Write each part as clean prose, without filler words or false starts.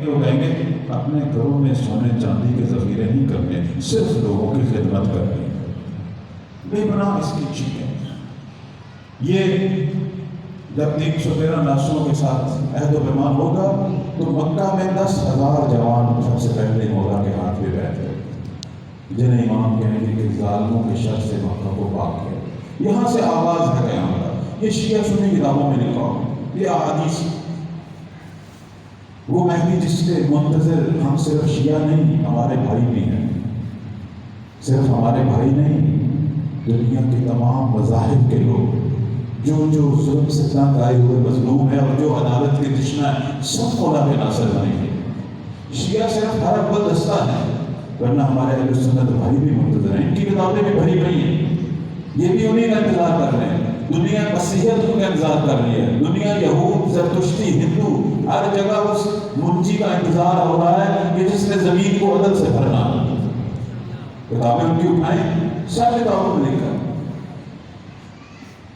وہ کہیں گے اپنے گھروں میں سونے چاندی کے ذخیرے نہیں کرنے، صرف لوگوں کی خدمت کرنی، بے پناہ اس کی چیزیں۔ یہ جب 313 ناسوں کے ساتھ عہد و پیمان ہوگا تو مکہ میں 10,000 جوان سب سے پہلے مولا کے ہاتھ پہ بیٹھ گئے، جنہیں امام کہیں گے کہ ظالموں کے شر سے مکہ کو پاک کیا۔ یہاں سے آغاز ہے قیامت کا۔ یہ شیعہ سنی کتابوں میں لکھا ہو، یہ احادیث۔ وہ مہدی جس کے منتظر ہم صرف شیعہ نہیں، ہمارے بھائی بھی ہیں، صرف ہمارے بھائی نہیں، دنیا کے تمام مذاہب کے لوگ جو ظلم سے تنگ آئے ہوئے مظلوم ہے اور جو عدالت کے تشنا ہے، سب مولا کے ناصر بنیں گے۔ شیعہ صرف ہر اول دستہ ہے، ورنہ ہمارے اہل سنت بھائی بھی منتظر ہیں، ان کی کتابیں بھی بھری پڑی ہیں، یہ بھی انہیں کا انتظار کر رہے ہیں۔ دنیا مسیحیت ان کا انتظار کر رہی ہے، دنیا یہود، زرتشتی، ہندو، ہر جگہ اس منجی کا انتظار ہو رہا ہے کہ جس نے زمین کو عدل سے بھرنا۔ کتابیں ان کی اٹھائیں، سب کتابوں میں لکھا ہے۔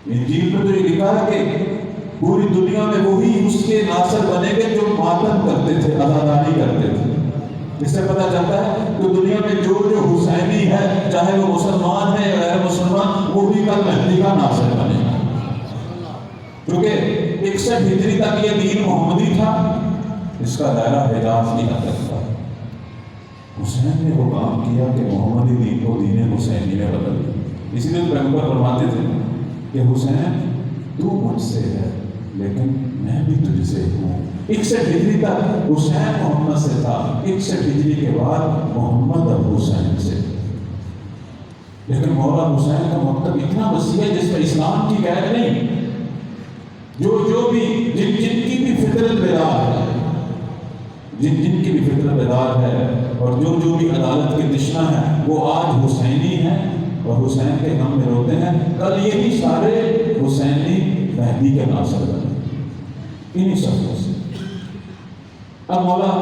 انجیل میں تو یہ لکھا ہے کہ پوری دنیا میں وہی اس کے ناصر بنے گے جو ماتم کرتے تھے، عزاداری کرتے تھے۔ اس سے پتہ چلتا ہے کہ دنیا میں جو حسینی ہے، چاہے وہ مسلمان ہے یا غیر مسلمان، وہ بھی کل مہدی کا ناصر بنے گا، کیونکہ 61 ہجری تک یہ دین محمدی تھا، اس کا دائرہ حجاز کی حد تک تھا۔ حسین نے وہ کام کیا کہ محمدی دین کو دین حسینی میں بدل دیا۔ اسی لیے پیغمبر فرماتے تھے کہ حسین تو مجھ سے ہے لیکن میں بھی تجھ سے ہوں۔ 61 ہجری تک حسین محمد سے تھا، 61 ہجری کے بعد محمد اب حسین سے۔ لیکن مولا حسین کا مکتب اتنا وسیع ہے جس میں اسلام کی قید نہیں، جو بھی جن کی بھی فطرت بیدار ہے، جن کی بھی فطرت بیدار ہے اور جو بھی عدالت کے تشنا ہے، وہ آج حسینی ہیں اور حسین کے غم میں روتے ہیں۔ کل یہی سارے حسینی مہدی کے ناصر بنے، انہی سب سے۔ اب مولا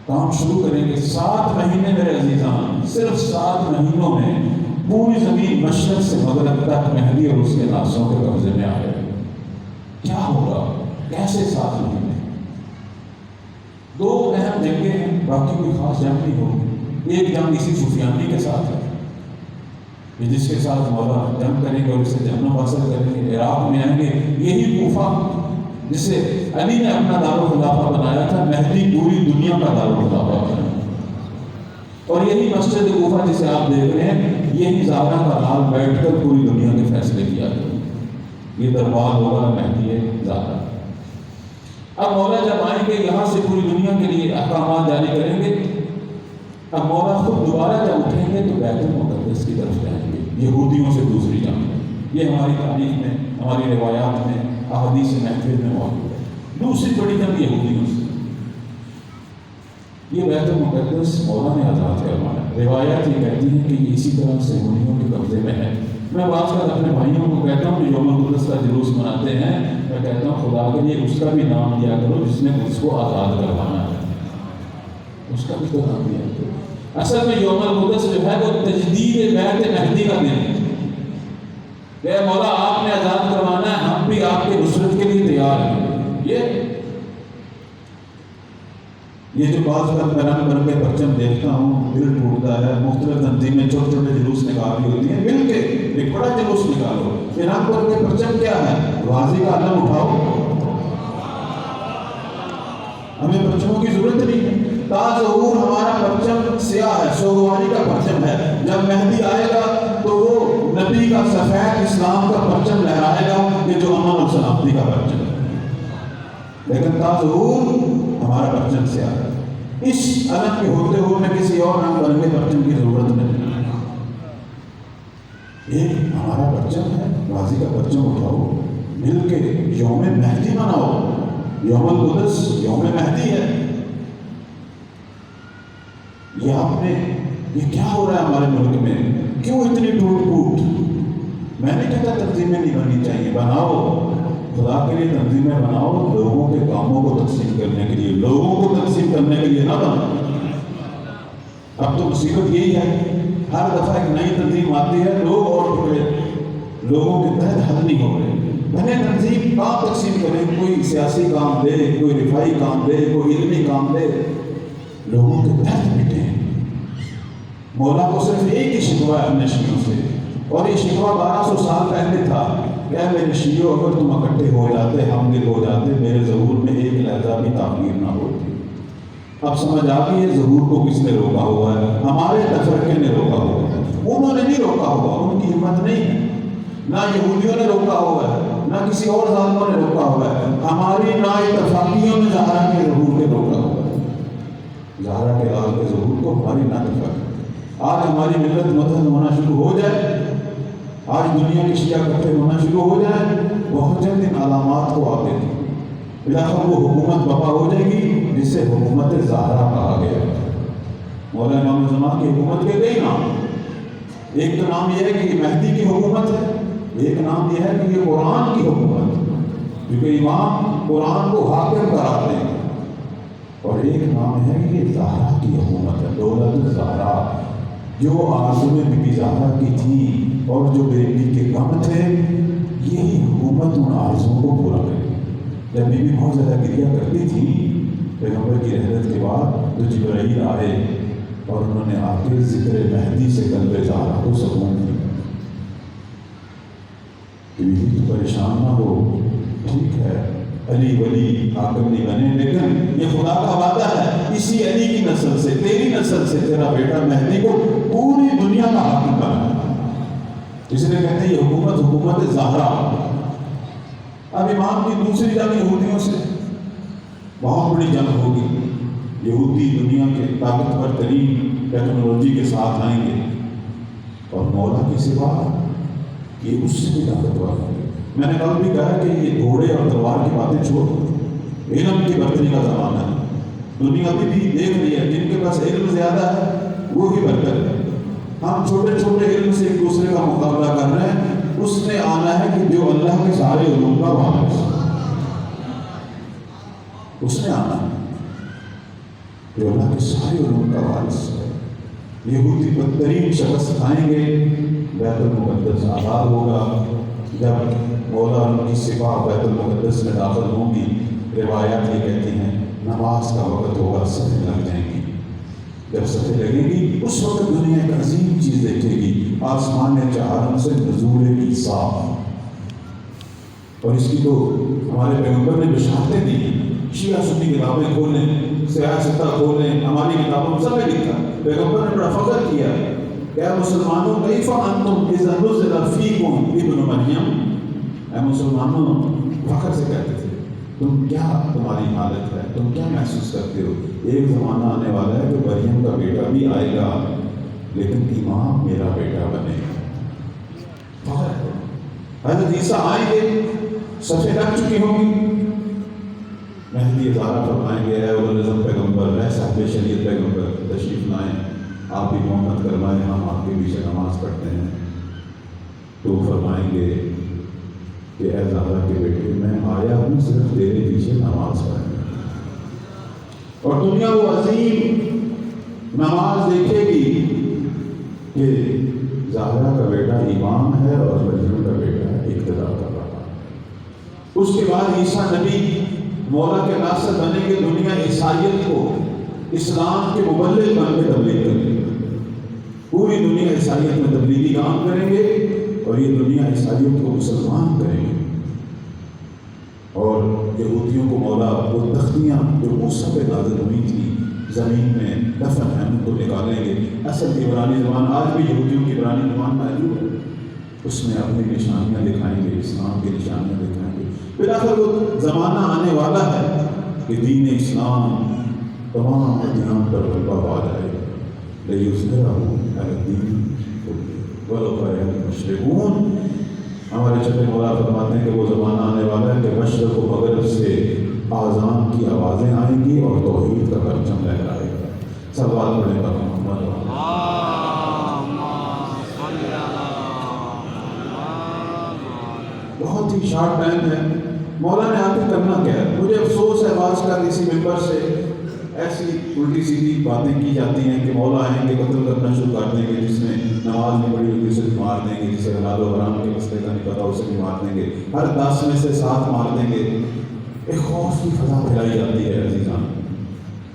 کام شروع کریں گے۔ 7 مہینے میرے عزیزان، صرف 7 مہینوں میں پوری زمین مشرق سے مغرب تک مہدی اور اس کے ناصروں کے قبضے میں آ گئے۔ کیا ہوگا؟ کیسے 7 مہینے؟ 2 اہم جنگیں ہیں، باقی کوئی خاص جنگ نہیں ہوگی۔ ایک جنگ اسی سفیانی کے ساتھ ہے کہ جس کے ساتھ مولا جنگ کریں گے اور اسے جنم حاصل کریں گے، عراق میں آئیں گے۔ یہی کوفہ جسے علی نے اپنا دارالخلافہ بنایا تھا، مہدی پوری دنیا کا دارالخلافہ بنا، اور یہی مسجد کوفہ جسے آپ دیکھ رہے ہیں، یہی زہرا کا لال بیٹھ کر پوری دنیا کے فیصلے کیا کریں۔ یہ دربار ہوگا مہدی زہرا۔ اب مولا جب آئیں گے یہاں سے پوری دنیا کے لیے احکامات جاری کریں گے، اب مولا خود دوبارہ جب اٹھیں گے تو بیت المقدس کی طرف جائیں گے، یہودیوں سے دوسری جانب۔ یہ ہماری تاریخ میں، ہماری روایات میں، احادیث محفل میں موجود ہے۔ دوسری بڑی جنگ یہودیوں سے۔ یہ بیت المقدس مولا نے آزاد کروانا ہے۔ روایات یہ کہتی ہیں کہ یہ اسی طرح سے یہودیوں کے قبضے میں ہے۔ میں بعض بار اپنے بھائیوں کو کہتا ہوں کہ یوم القدس کا جلوس مناتے ہیں، میں کہتا ہوں خدا کے لیے اس کا بھی نام دیا کرو جس نے اس کو آزاد کروانا ہے، اس کا بھی تو نام دیا کرو۔ اصل میں یوم القدس جو ہے وہ تجدید بیت مہدی کا دن ہے کہ مولا آپ نے آزاد کروانا ہے، ہم بھی آپ کے نصرت کے لیے تیار ہیں۔ یہ جو بعض وقت میں رنگ بن کے پرچم دیکھتا ہوں، دل ٹوٹتا ہے۔ مختلف تنظیمیں چھوٹے چھوٹے جلوس نکالی ہوتی ہیں، مل کے ایک بڑا جلوس نکالو۔ یہ رنگ بن کے پرچم کیا ہے؟ غازی کا علم اٹھاؤ۔ ہمیں پرچموں کی ضرورت نہیں ہے۔ تاظہور ہمارا پرچم سیاہ ہے، سوگواری کا پرچم ہے۔ جب مہدی آئے گا تو وہ نبی کا سفید اسلام کا پرچم لہرائے گا، یہ جو امن اور سلامتی کا پرچم ہے۔ لیکن تاظہور ہمارا پرچم سیاہ ہے۔ اس علم کے ہوتے ہوئے میں کسی اور رنگ برنگے پرچم کی ضرورت نہیں۔ یہ ہمارا پرچم ہے، غازی کا پرچم اٹھاؤ، مل کے یوم مہدی مناؤ۔ یوم القدس یوم مہدی ہے۔ یہ کیا ہو رہا ہے ہمارے ملک میں؟ کیوں اتنی ٹوٹ پھوٹ؟ میں نے کہتا تنظیمیں نہیں بننی چاہیے، بناؤ، خدا کے لیے تنظیمیں بناؤ، لوگوں کے کاموں کو تقسیم کرنے کے لیے، لوگوں کو تقسیم کرنے کے لیے نہ بناؤ۔ اب تو مصیبت یہی ہے، ہر دفعہ ایک نئی تنظیم آتی ہے، لوگ اور ٹکڑے، لوگوں کے تحت حل نہیں ہو رہے۔ بنے تنظیم کام تقسیم کریں، کوئی سیاسی کام دے، کوئی رفائی کام دے، کوئی علمی کام دے، لوگوں کے درد مٹیں۔ مولا کو صرف ایک ہی شکوہ ہے اپنے شیعوں سے، اور یہ شکوہ 1200 سال پہلے تھا کہ اے میرے شیعوں، اگر تم اکٹھے ہو جاتے، ہم دل ہو جاتے، میرے ظہور میں ایک لہجہ بھی تعمیر نہ ہوتی۔ اب سمجھ آ گئی ہے ظہور کو کس نے روکا ہوا ہے؟ ہمارے تفرقے نے روکا ہوا ہے۔ انہوں نے نہیں روکا ہوا، ان کی ہمت نہیں ہے، نہ یہودیوں نے روکا ہوا ہے، نہ کسی اور ظالموں نے روکا ہوا ہے، ہماری نا اتفاقیوں نے زہرا کے ظہور کے روکا ہوا ہے۔ زہرا کے لال کے ظہور کو ہماری نا اتفاقی، آج ہماری ملت متحد ہونا شروع ہو جائے، آج دنیا کے شیعہ اکٹھے ہونا شروع ہو جائے، بہت جلد ان علامات کو آ دیتی بلاخر وہ حکومت بپا ہو جائے گی جسے حکومت زہرا کہا گیا ہے۔ مولا امام زمان کی حکومت کے کئی نام، ایک تو نام یہ ہے کہ یہ مہدی کی حکومت ہے، ایک نام یہ ہے کہ یہ قرآن کی حکومت ہے، کیونکہ امام قرآن کو حاکم قرار دیں گے، اور ایک نام ہے کہ یہ زہرا کی حکومت ہے، دولت زہرا، جو آرزویں بی بی زہرا کی تھی اور جو بیٹی کے غم تھے، یہی حکومت ان آرزوؤں کو پورا کرے۔ جب بی بی بہت زیادہ گریہ کرتی تھی پیغمبر کی رحلت کے بعد، تو جبرائیل آئے اور انہوں نے آ کے ذکر مہدی سے قلب زہرا کو سکون دیا کہ بیوی تو پریشان نہ ہو، ٹھیک ہے علی ولی حاکم نہیں بنے، لیکن یہ خدا کا وعدہ ہے اسی علی کی نسل سے، تیری نسل سے تیرا بیٹا مہدی کو پوری دنیا کا حاکم بنا۔ اس لیے کہتے ہیں یہ حکومت زہرا۔ اب امام کی دوسری جنگ یہودیوں سے بہت بڑی جنگ ہوگی، یہودی دنیا کے طاقتور ترین ٹیکنالوجی کے ساتھ آئیں گے، اور مولا کی سوا یہ اس سے بھی طاقتور ہے۔ میں نے کل بھی کہا کہ یہ گھوڑے اور تلوار کی باتیں چھوڑ، علم کی برتری کا زمانہ ہے۔ دنیا ابھی بھی دیکھ رہی ہے، جن کے پاس علم زیادہ ہے وہ ہی برتر ہے۔ ہم چھوٹے چھوٹے علم سے ایک دوسرے کا مقابلہ کر رہے ہیں، اس نے آنا ہے کہ جو اللہ کے سارے علوم کا وارث ہے، اس نے آنا ہے جو اللہ کے سارے علوم کا وارث ہے۔ یہودی بدترین شخص آئیں گے، بیت المقدس آزاد ہوگا، جب مولا ان کی سپاہ بیت المقدس میں داخل ہوں گی، روایات یہ کہتی ہیں نماز کا وقت ہوگا، صفیں لگ جائیں گی۔ جب صفیں لگیں گی اس وقت دنیا ایک عظیم چیز دیکھے گی، آسمان چہارم سے نزول عیسیٰ، اور اس کی تو ہمارے پیغمبر نے بشارتیں دی ہیں۔ شیعہ سنی کتابیں کھولیں، سیاستہ کھولیں، ہماری کتابوں میں سب نے لکھا، پیغمبر نے بڑا فخر کیا کہ اے مسلمانوں کیف انتم اذا نزل فیکم ابن مریم، اے مسلمانوں فخر سے کہتے تھے تم کیا تمہاری حالت ہے، تم کیا محسوس کرتے ہو؟ ایک زمانہ آنے والا ہے کہ مریم کا بیٹا بھی آئے گا، لیکن امام میرا بیٹا بنے گا۔ فخر ہے۔ حضرت عیسیٰ آئیں گے، صفیں لگ چکی ہوں گی، مہدی ازارہ فرمائیں گے اے اولوالعزم پیغمبر، اے صاحب شریعت پیغمبر تشریف لائیں، آپ بھی محمد کروائیں، ہم آپ کے پیچھے نماز پڑھتے ہیں۔ تو فرمائیں گے کہ اے زہرا کے بیٹے، میں آیا ہوں صرف تیرے پیچھے نماز پڑھنے، اور دنیا وہ عظیم نماز دیکھے گی کہ زہرا کا بیٹا امام ہے اور مریم کا بیٹا اقتدا کر رہا ہے۔ اس کے بعد عیسیٰ نبی مولا کے ناصر بنے گے، دنیا عیسائیت کو اسلام کے مبلغ بن کے تبلیغ کریں گے، پوری دنیا عیسائیت میں تبلیغی کام کریں گے، اور یہ دنیا عیسائیت کو مسلمان کریں گے۔ اور یہودیوں کو مولا وہ تختیاں جو موسیٰ پہ نازل ہوئی تھی زمین میں دفن ہیں ان کو نکالیں گے۔ اصل عبرانی زبان آج بھی یہودیوں کی عبرانی زبان موجود ہے، اس میں اپنی نشانیاں دکھائیں گے، اسلام کی نشانیاں دکھائیں گے۔ پھر آخر وہ زمانہ آنے والا ہے کہ دین اسلام تمام ادیان پر غلبہ پا جائے گا، لِیُظْهِرَهُ عَلَى الدِّینِ وَلَوْ کَرِہَ الْمُشْرِکُونَ۔ ہمارے چھٹے مولا فرماتے ہیں کہ وہ زمانہ آنے والا ہے کہ مشرق و مغرب سے آذان کی آوازیں آئیں گی اور توحید کا پرچم لہرائے گا۔ صلوات پڑھیں گا محمد۔ بہت ہی شارٹ ٹائم ہے، مولا نے آ کے کرنا کیا ہے؟ مجھے افسوس ہے بعض کا کسی ممبر سے ایسی الٹی سیدھی باتیں کی جاتی ہیں کہ مولا آئیں گے قتل کرنا شروع کر دیں گے، جس نے نماز نہیں پڑھی ہوگی اسے بھی مار دیں گے، جسے حلال و حرام کے مسئلے کا نہیں پتا اسے بھی مار دیں گے، ہر 10 میں سے 7 مار دیں گے۔ ایک خوف کی فضا پھیلائی جاتی ہے عزیزان،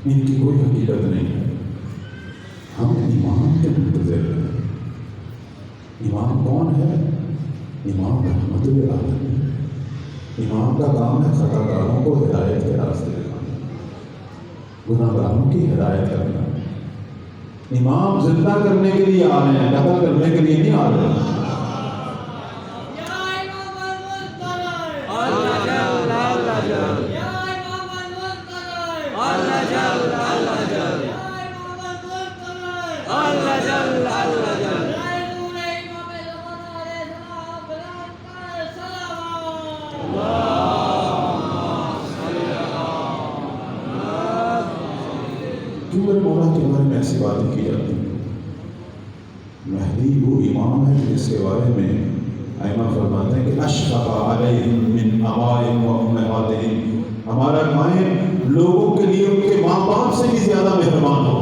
ان کی کوئی حقیقت نہیں ہے۔ ہم امام کے منتظر ہیں۔ امام کون ہے؟ امام رحمت للعالمین۔ امام کا کام ہے خطا کاروں کو ہدایت کے راستے دکھانا، گناہ گاروں کی ہدایت کرنا۔ امام زندہ کرنے کے لیے آ رہے ہیں، قتل کرنے کے لیے نہیں آ رہے ہیں۔ کیوں میرے مولا کے بارے میں ایسی باتیں کی جاتی ہیں؟ مہدی وہ امام ہے جس کے بارے میں ائمہ فرماتے ہیں کہ اشفق علیہم من آبائہم و امہاتہم، ہمارا قائم لوگوں کے لیے ان کے ماں باپ سے بھی زیادہ مہربان ہو۔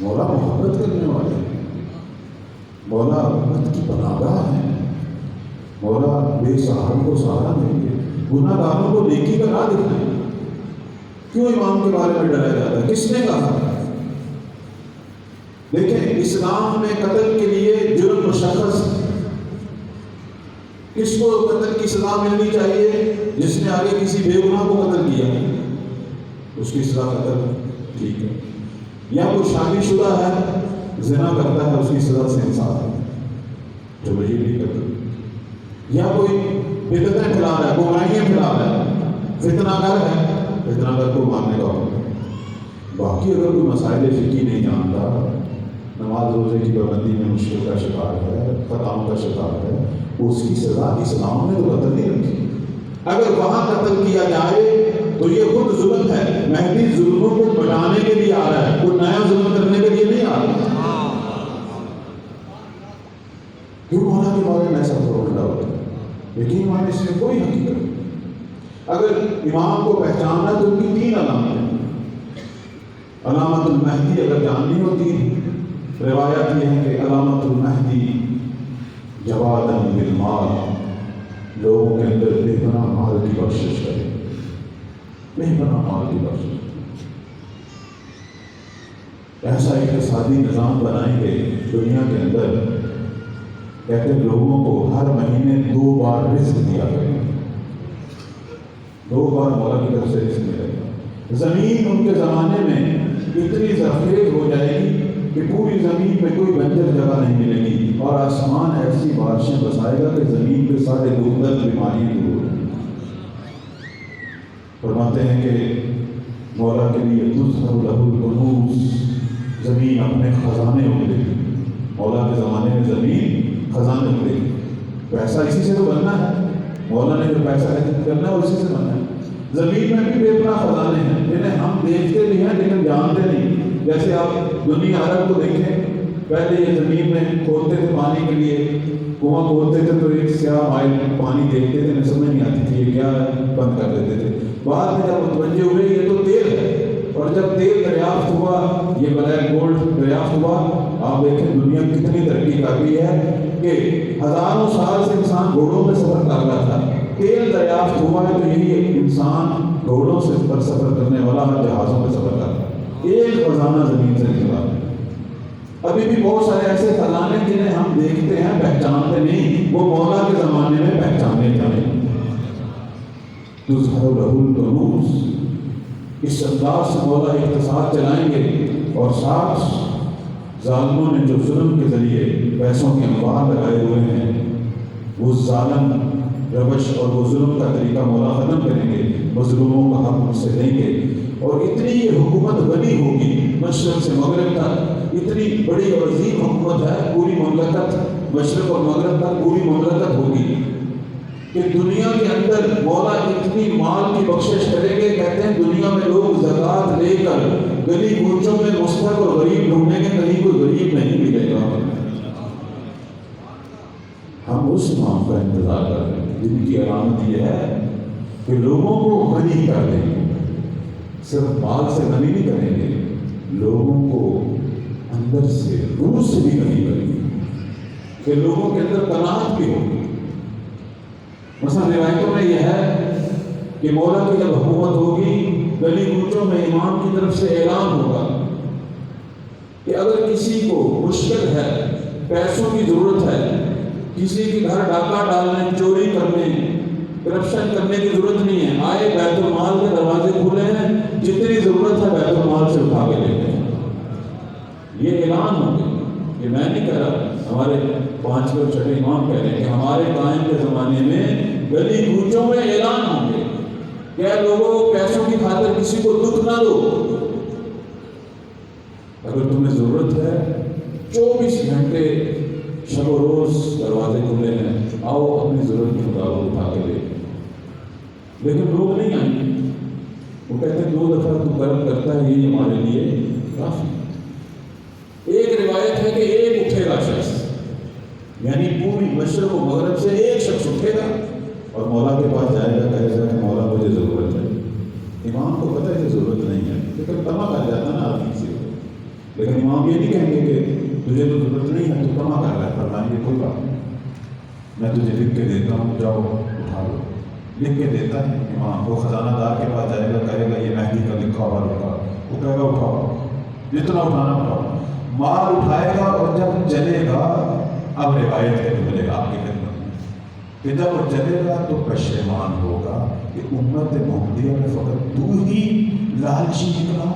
مولا محبت کرنے والے ہیں، مولا امت کی پناہ گاہ ہے، مولا بے سہاروں کو سہارا دیں گے، گناہ گاروں کو نیکی کا راہ دکھائیں گے۔ کیوں امام کے بارے میں ڈرایا جاتا ہے؟ کس نے کہا؟ دیکھیں اسلام میں قتل کے لیے جرم مشخص، کس کو قتل کی سزا ملنی چاہیے؟ جس نے آگے کسی بے گناہ کو قتل کیا اس کی سزا قتل، ٹھیک ہے۔ یا کوئی شادی شدہ ہے زنا کرتا ہے اس کی سزا سے انصاف ہے، جو مجھے نہیں کرتا۔ یا کوئی بدعتیں پھیلا رہا ہے، گمراہیاں پھیلا رہا ہے، فتنہ گر ہے، فتنہ گر کو مارنے کا حکم ہے۔ باقی اگر کوئی مسائل فقہی نہیں جانتا، نماز روزے کی پابندی میں مشکل کا شکار ہے، خطاؤں کا شکار ہے، اس کی سزا اسلام نے تو قتل نہیں رکھی۔ اگر وہاں قتل کیا جائے تو یہ خود ظلم ہے۔ مہدی ظلموں کو بٹانے کے لیے آ رہا ہے، کوئی نیا ظلم کرنے کے لیے نہیں آ رہا۔ کیوں مولا کے بارے میں ایسا پروپگنڈا ہوتا ہے؟ یقین مانے اس میں کوئی حقیقت نہیں۔ اگر امام کو پہچاننا تو ان کی 3 علامتیں، علامت المہدی اگر جاننی ہوتی ہے، روایت یہ ہے کہ علامت المہدی جواداً بالمال، لوگوں کے اندر بے پناہ مال کی بخشش کرے، بے پناہ مال کی بخشش، ایسا اقتصادی نظام بنائیں گے دنیا کے اندر، کہتے ہیں لوگوں کو ہر مہینے 2 بار رزق دیا کرے، 2 بار مولا کی طرف سے رزق ملے گا۔ زمین ان کے زمانے میں اتنی زرخیز ہو جائے گی کہ پوری زمین میں کوئی بنجر جگہ نہیں ملے گی، اور آسمان ایسی بارشیں برسائے گا کہ زمین پہ سارے دردر بیماریاں دور ہو جائیں۔ فرماتے ہیں کہ مولا کے لیے تظہر لہ الکنوز، زمین اپنے خزانے اگلے گی۔ مولا کے زمانے میں زمین خزانے اگلے گی۔ پیسہ اسی سے تو بننا ہے، مولا نے جو پیسہ کرنا ہے اسی سے بننا ہے۔ زمین میں بھی بے پناہ خزانے ہیں جنہیں ہم دیکھتے بھی ہیں لیکن جانتے نہیں۔ جیسے آپ دنیا عرب کو دیکھیں، پہلے یہ زمین میں کھودتے تھے پانی کے لیے، کنواں کھودتے تھے تو ایک سیاہ مائل پانی دیکھتے تھے، سمجھ نہیں آتی تھی یہ کیا ہے، بند کر دیتے تھے۔ بعد میں جب متوجہ ہوئے یہ تو تیل ہے، اور جب تیل دریافت ہوا، یہ بلیک گولڈ دریافت ہوا، آپ دیکھیں دنیا کتنی ترقی کر رہی ہے کہ ہزاروں سال سے انسان گھوڑوں میں سفر کر رہا تھا، تیل دریافت ہوا ہے تو یہی انسان گھوڑوں سے سفر کرنے والا جہازوں میں سفر کرتا ہے۔ ایک خزانہ زمین سے نکلا ہے۔ ابھی بھی بہت سارے ایسے خزانے جنہیں ہم دیکھتے ہیں پہچانتے نہیں، وہ مولا کے زمانے میں پہچانے جائیں۔ تظہر لہ الکنوز، اس انداز سے مولا اقتصاد چلائیں گے، اور ساتھ ظالموں نے جو ظلم کے ذریعے پیسوں کے انواع لگائے ہوئے ہیں، وہ ظالم روش اور وہ ظلم کا طریقہ مولا ختم کریں گے، مظلوموں کا حق ان سے لیں گے، اور اتنی یہ حکومت بنی ہوگی مشرق سے مغرب تک، اتنی بڑی اور عظیم حکومت ہے، پوری مملکت مشرق اور مغرب تک پوری مملکت ہوگی کہ دنیا کے اندر مولا اتنی مال کی بخشش کریں گے۔ کہتے ہیں دنیا میں لوگ زکوٰۃ لے کر گلی کوچوں میں مستحق اور غریب ڈھونڈیں گے، کہیں کوئی غریب نہیں ملے گا۔ ہم اس امام کا انتظار کر رہے ہیں جن کی علامت یہ ہے کہ لوگوں کو غنی کر دیں گے، صرف مال سے غنی نہیں کریں گے، لوگوں کو اندر سے روح سے بھی غنی کریں گے کہ لوگوں کے اندر قناعت بھی ہوگی۔ مثلا روایتوں میں یہ ہے کہ مولا کی جب حکومت ہوگی، گلی کوچوں میں امام کی طرف سے اعلان ہوگا کہ اگر کسی کو مشکل ہے، پیسوں کی ضرورت ہے، کسی کے گھر ڈاکہ ڈالنے، چوری کرنے، کرپشن کرنے کی ضرورت نہیں ہے، آئے بیت المال کے دروازے کھلے ہیں، جتنی ضرورت ہے بیت المال سے اٹھا کے لیتے ہیں۔ یہ اعلان ہو گیا کہ میں نہیں کہہ رہا، ہمارے 5 اور 6 امام کہہ رہے ہیں کہ ہمارے قائم کے زمانے میں گلی کوچوں میں اعلان ہوں گے کہ اے لوگوں، پیسوں کی خاطر کسی کو دکھ نہ دو، اگر تمہیں ضرورت ہے 24 گھنٹے شب و روز دروازے کھلے ہیں، آؤ اپنی ضرورت کے مطابق اٹھا کے لے۔ لیکن لوگ نہیں آئیں گے، وہ کہتے ہیں 2 دفعہ تو کرم کرتا ہے، یہ ہمارے لیے کافی۔ ایک روایت ہے کہ ایک اٹھے گا شخص، یعنی پوری مشرق و مغرب سے ایک شخص اٹھے گا اور مولا کے پاس جائے گا، کہے گا کہ مولا مجھے ضرورت ہے۔ امام کو پتہ ہے کہ ضرورت نہیں ہے، لیکن تما کر جاتا نا آدمی سے۔ لیکن امام یہ نہیں کہیں گے کہ تجھے تو ضرورت نہیں ہے، تو تما کر رہا ہے، فرمائیں گے کوئی بات نہیں، میں تجھے لکھ کے دیتا ہوں، جاؤ اٹھا لو۔ لکھ کے دیتا ہے امام، وہ خزانہ دار کے پاس جائے گا، کہے گا یہ مہدی کا لکھا ہوا لکھا، وہ کہے گا اٹھاؤ، جتنا اٹھانا اٹھاؤ۔ مال اٹھائے گا اور جب چلے گا، اب روایت ہے ملے گا آپ کی خدمت میں کہ جب وہ چلے گا تو پشیمان ہوگا کہ امت محمدیہ میں فقط تو ہی لالچی نکلا۔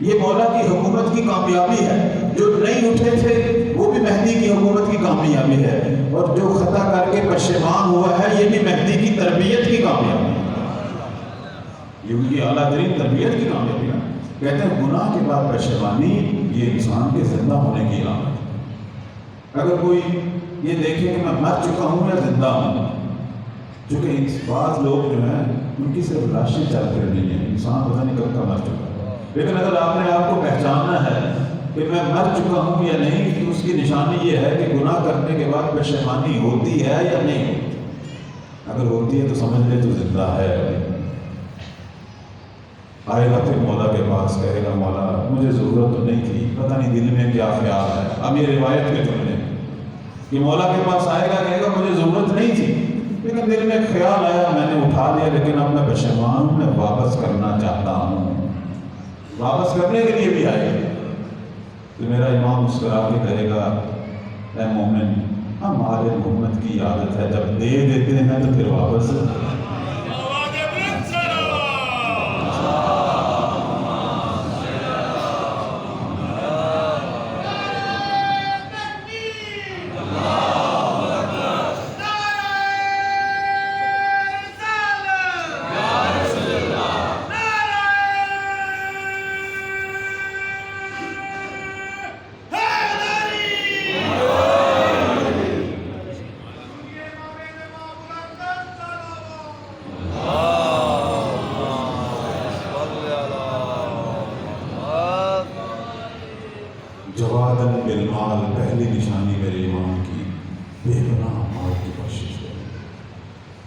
یہ مولا کی حکومت کی کامیابی ہے، جو نہیں اٹھے تھے وہ بھی مہدی کی حکومت کی کامیابی ہے، اور جو خطا کر کے پشیمان ہوا ہے یہ بھی مہدی کی تربیت کی کامیابی ہے، یہ ان کی اعلیٰ ترین تربیت کی کامیابی ہے۔ کہتے ہیں گناہ کے بعد پشیمانی یہ انسان کے زندہ ہونے کی علامت ہے۔ اگر کوئی یہ دیکھے کہ میں مر چکا ہوں یا زندہ ہوں، چونکہ بعض لوگ جو ہیں ان کی صرف لاشیں چل کر نہیں ہیں، انسان پتہ نہیں کب کا مر چکا ہے، لیکن اگر آپ نے آپ کو پہچاننا ہے کہ میں مر چکا ہوں یا نہیں، تو اس کی نشانی یہ ہے کہ گناہ کرنے کے بعد پشیمانی ہوتی ہے یا نہیں ہوتی۔ اگر ہوتی ہے تو سمجھ لے تو زندہ ہے۔ آئے گا پھر مولا کے پاس، کہے گا مولا مجھے ضرورت تو نہیں تھی، پتہ نہیں دل میں کیا خیال ہے۔ اب یہ روایت کے جملے کہ مولا کے پاس آئے گا، کہے گا مجھے ضرورت نہیں تھی، لیکن دل میں خیال آیا، میں نے اٹھا لیا، لیکن اب میں پشیمان ہوں، میں واپس کرنا چاہتا ہوں۔ واپس کرنے کے لیے بھی آئے گا تو میرا امام مسکرا کے کہے گا، اے مومن، ہمارے محمد کی عادت ہے جب دے دیتے ہیں تو پھر واپس۔ جوادن بالمال، پہلی نشانی میرے امام کی بے پناہ مال کی بخشش ہے۔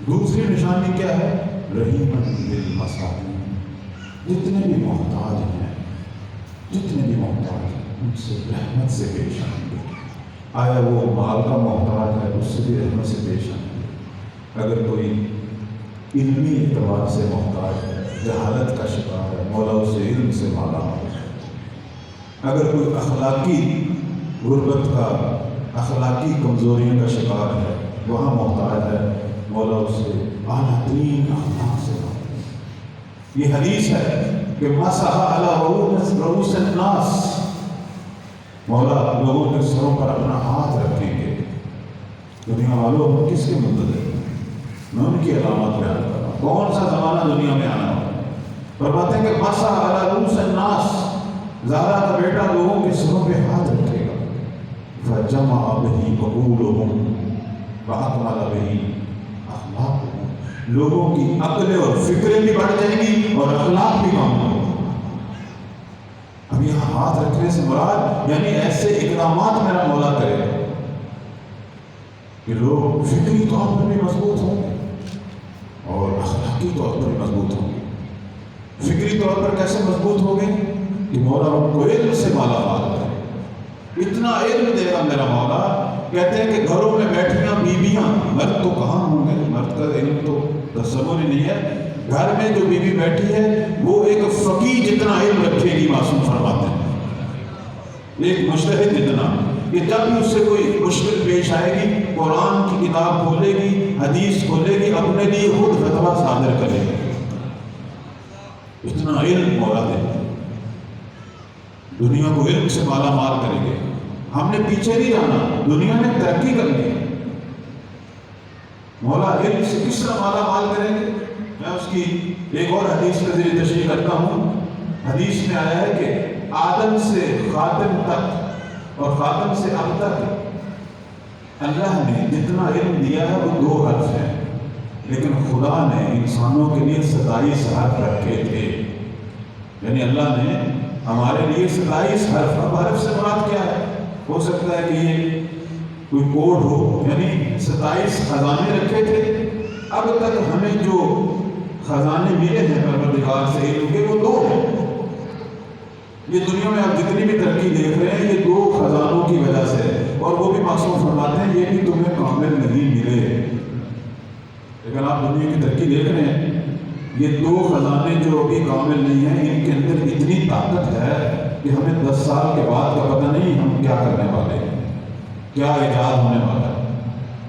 دوسری نشانی کیا ہے؟ رحیمن بالمساکین، جتنے بھی محتاج ہیں، جتنے بھی محتاج ہیں ان سے رحمت سے پیش آئیں گے۔ آیا وہ مال کا محتاج ہے، اس سے بھی رحمت سے پیش آئیں گے۔ اگر کوئی علمی اعتبار سے محتاج ہے، جہالت کا شکار ہے، مولا اسے علم سے مالا مال ہے۔ اگر کوئی اخلاقی غربت کا، اخلاقی کمزوریوں کا شکار ہے، وہاں محتاج ہے، مولا اسے اعلیٰ ترین اخلاق سے مالا ہے۔ یہ حدیث ہے کہ مسح علی رؤوس الناس، مولا لوگوں کے سروں پر اپنا ہاتھ رکھیں گے۔ دنیا والوں ہم کس کے منتظر ہیں؟ میں ان کی علامات بیان کر رہا ہوں، کون سا زمانہ دنیا میں آنا ہوگا۔ فرماتے ہیں کہ مسح علی رؤوس الناس، زہرا کا بیٹا لوگوں کے سروں پہ ہاتھ رکھے گا، فجمع بہ عقولہم واکمل بہ اخلاقہم، لوگوں کی عقلیں اور فکریں بھی بڑھ جائیں گی اور اخلاق بھی کام ہوگا۔ اب یہاں ہاتھ رکھنے سے مراد یعنی ایسے اقدامات میرا مولا کرے گا کہ لوگ فکری طور پر بھی مضبوط ہوں گے اور اخلاقی طور پر بھی مضبوط ہوں گے۔ فکری طور پر کیسے مضبوط ہو گئے کہ مولا ان کو علم سے مالا مال کرے، اتنا علم دے گا میرا مولا۔ کہتے ہیں کہ گھروں میں بیٹھیاں بیویاں، مرد تو کہاں ہوں گے، مرد کا علم تو تصور ہی نہیں ہے، گھر میں جو بیوی بیٹھی ہے وہ ایک فقیہ جتنا علم رکھے گی، معصوم فرماتے ہیں ایک مجتہد جتنا، کہ جب بھی اس سے کوئی مشکل پیش آئے گی قرآن کی کتاب کھولے گی، حدیث کھولے گی، اپنے لیے خود فتویٰ صادر کرے گی، اتنا علم مولا دے گا، دنیا کو علم سے مالا مال کریں گے۔ ہم نے پیچھے نہیں جانا، دنیا نے ترقی کرنی ہے، مولا علم سے کس طرح مالا مال کریں گے۔ میں اس کی ایک اور حدیث کے ذریعے تشریح کرتا ہوں۔ حدیث میں آیا ہے کہ آدم سے خاتم تک اور خاتم سے اب تک اللہ نے جتنا علم دیا ہے وہ 2 حرف ہیں، لیکن خدا نے انسانوں کے لیے 27 حرف رکھے تھے، یعنی اللہ نے ہمارے لیے 27 حرف۔ اب حرف سے مراد کیا ہے؟ ہو سکتا ہے کہ یہ کوئی کوڈ ہو، یعنی 27 خزانے رکھے تھے۔ اب تک ہمیں جو خزانے ملے ہیں پروردگار سے علم کے وہ 2 ہیں۔ یہ دنیا میں آپ جتنی بھی ترقی دیکھ رہے ہیں یہ 2 خزانوں کی وجہ سے ہے، اور وہ بھی معصوم فرماتے ہیں یہ بھی تمہیں کامل نہیں ملے، لیکن آپ دنیا کی ترقی دیکھ رہے ہیں یہ 2 خزانے جو ابھی کامل نہیں ہیں، ان کے اندر اتنی طاقت ہے کہ ہمیں 10 سال کے بعد کا پتہ نہیں ہم کیا کرنے والے ہیں، کیا ایجاد ہونے والا ہے،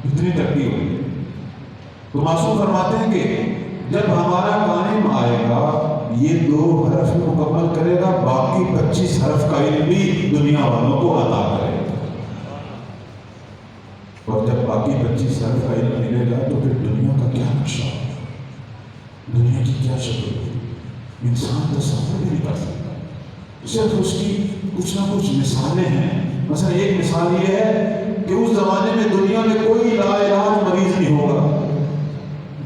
اتنی ترقی ہوئی۔ تو معصوم فرماتے ہیں کہ جب ہمارا قائم آئے گا یہ 2 حرف مکمل کرے گا، باقی 25 حرف کا علم بھی دنیا والوں کو عطا کرے گا، اور جب باقی 25 حرف کا علم ملے گا تو پھر دنیا کا کیا نقشہ ہوگا، دنیا کی کیا شکل ہوگی، انسان تصور بھی نہیں کر سکتا۔ صرف اس کی کچھ نہ کچھ مثالیں ہیں۔ مثلا ایک مثال یہ ہے کہ اس زمانے میں دنیا میں کوئی لاعلاج مریض نہیں ہوگا،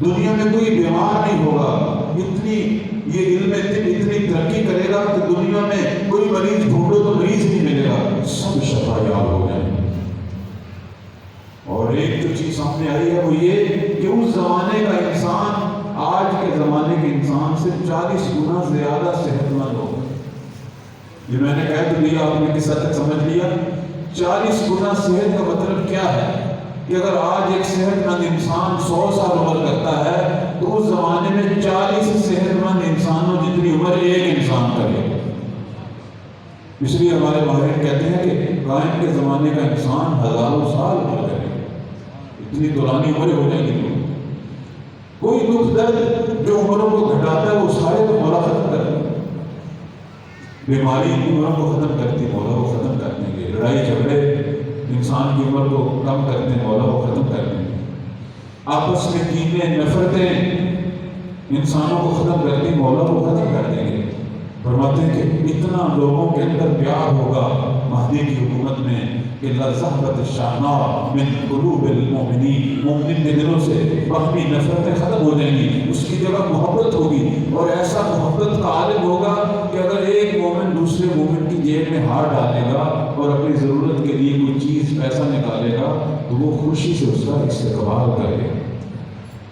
دنیا میں کوئی بیمار نہیں ہوگا، اتنی یہ علم اتنی ترقی کرے گا کہ دنیا میں کوئی مریض ڈھونڈو تو مریض نہیں ملے گا، سب شفا یاب ہو جائیں گے۔ اور ایک جو چیز سامنے آئی ہے وہ یہ کہ اس زمانے کا انسان آج کے زمانے کے انسان سے 40 گنا زیادہ صحت مند ہوگا۔ یہ میں نے کہہ تو دیا، آپ نے کس حد تک سمجھ لیا؟ 40 گنا صحت کا مطلب کیا ہے کہ اگر آج ایک صحت مند انسان 100 سال عمر کرتا ہے تو اس زمانے میں 40 صحت مند انسانوں جتنی عمر ایک انسان کرے گا۔ اس لیے ہمارے ماہرین کہتے ہیں کہ قائم کے زمانے کا انسان ہزاروں سال عمر کرے گا، اتنی دورانی عمریں ہو جائیں گی۔ کوئی دکھ درد جو عمروں کو گھٹاتا ہے وہ سارے تو مولا ختم کر دیں، بیماری عمروں کو ختم کرتی مولا وہ ختم کر دیں گے، لڑائی جھگڑے انسان کی عمر کو کم کرتے مولا وہ ختم کر دیں گے، آپس میں کینے نفرتیں انسانوں کو ختم کرتی مولا وہ ختم کر دیں گے۔ فرماتے ہیں کہ اتنا لوگوں کے اندر پیار ہوگا مہدی کی حکومت میں کہ لذہبت الشحناء من قلوب المؤمنین، مومن کے دلوں سے باہمی نفرتیں ختم ہو جائیں گی، اس کی جگہ محبت ہوگی، اور ایسا محبت کا عالم ہوگا کہ اگر ایک مومن دوسرے مومن کی جیب میں ہاتھ ڈالے گا اور اپنی ضرورت کے لیے کوئی چیز پیسہ نکالے گا تو وہ خوشی سے اس کا استقبال کرے گا۔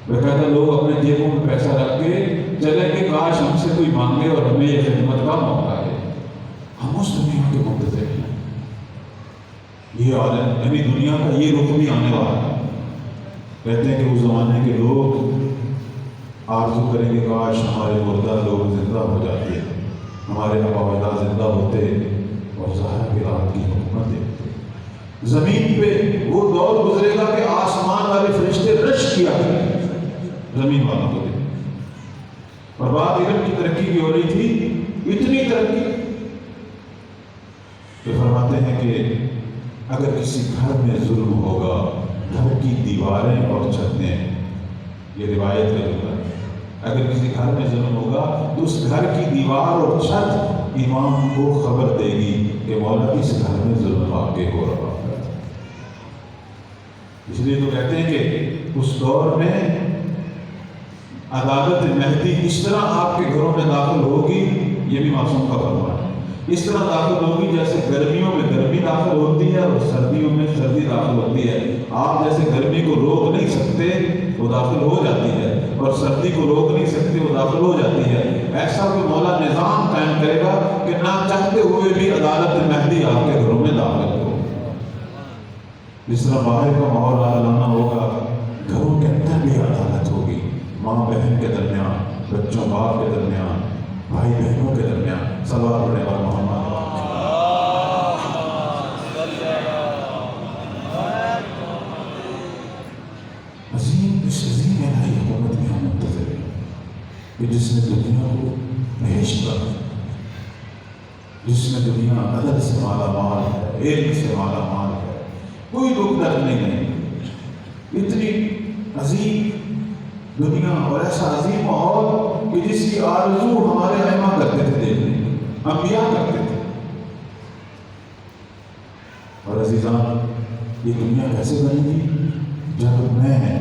باقاعدہ لوگ اپنے جیبوں میں پیسہ رکھ کے چلیں کہ کاش ہم سے کوئی مانگے اور ہمیں یہ خدمت کا موقع ہے۔ ہم اس دنیا کے منتظر ہیں، یہ عالم یعنی دنیا کا یہ رخ بھی آنے والا ہے۔ کہتے ہیں کہ اس زمانے کے لوگ آرزو کریں گے کاش ہمارے مردہ لوگ زندہ ہو جاتے، ہمارے آبا و اجداد زندہ ہوتے اور زہرا کی رات کی حکومت دیتے۔ زمین پہ وہ دور گزرے گا کہ آسمان والے فرشتے رش کیا کریں زمین والوں کو دے، اور بات علم کی ترقی کی ہو رہی تھی، اتنی ترقی کہ فرماتے ہیں کہ اگر کسی گھر میں ظلم ہوگا، گھر کی دیواریں اور چھتیں، یہ روایت کا جملہ ہے، اگر کسی گھر میں ظلم ہوگا تو اس گھر کی دیوار اور چھت امام کو خبر دے گی کہ مولا اس گھر میں ظلم واقع ہو رہا ہے۔ اس لیے تو کہتے ہیں کہ اس دور میں عدالت مہدی اس طرح آپ کے گھروں میں داخل ہوگی، یہ بھی معصوم کا فرمان ہے، اس طرح داخل ہوگی جیسے گرمیوں میں گرمی داخل ہوتی ہے اور سردیوں میں سردی داخل ہوتی ہے۔ آپ جیسے گرمی کو روک نہیں سکتے وہ داخل ہو جاتی ہے، اور سردی کو روک نہیں سکتے وہ داخل ہو جاتی ہے، ایسا کوئی جس طرح باہر کا ماحول عادلانہ ہوگا، گھروں کے اندر بھی عدالت ہوگی، ماں بہن کے درمیان، بچوں باپ کے درمیان، بھائی بہنوں کے درمیان۔ صلوات پڑھنے پر محمد۔ اس عظیم الہی حکومت میں ہم منتظر ہیں کہ جس نے دنیا کو بہشت بنا، جس میں دنیا عدل سے مالا مال ہے، علم سے مالا مال ہے، کوئی دکھ درد نہیں ہے، اتنی عظیم دنیا اور ایسا عظیم ماحول کہ جس کی آرزو ہمارے ائمہ کرتے تھے دیکھنے، انبیاء کرتے تھے۔ اور عزیزان، یہ دنیا کیسے بنے گی؟ جب میں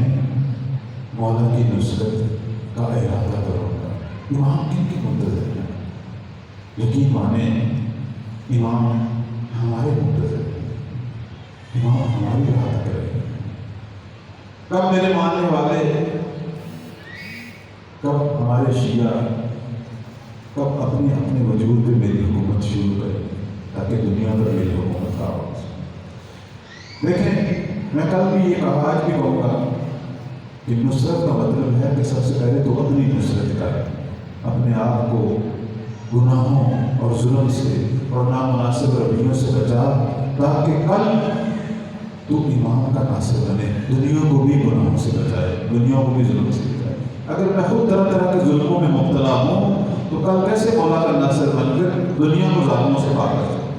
مولا کی نصرت کا ارادہ کروں گا۔ امام کن کی منتظر ہے؟ یقین مانیں، امام ہمارے منتظر ہے، امام ہماری ارادہ کرے گا۔ کب میرے ماننے والے، کب ہمارے شیعہ، کب اپنے اپنے وجود پہ میری حکومت شروع کرے تاکہ دنیا پر میری حکومت کا آواز۔ دیکھیں، میں کل بھی یہ کہا، آج بھی کہوں گا کہ نصرت کا مطلب ہے کہ سب سے پہلے تو اپنی نصرت کر، اپنے آپ کو گناہوں اور ظلم سے اور نامناسب رویوں سے بچا، تاکہ کل تو امام کا ناصر بنے، دنیا کو بھی گناہوں سے بچائے، دنیا کو بھی ظلم سے بچائے۔ اگر میں خود طرح طرح کے ظلموں میں مبتلا ہوں تو کل کیسے مولا کا ناصر بن کر دنیا کو ظالموں سے پاک کر سکتا ہوں؟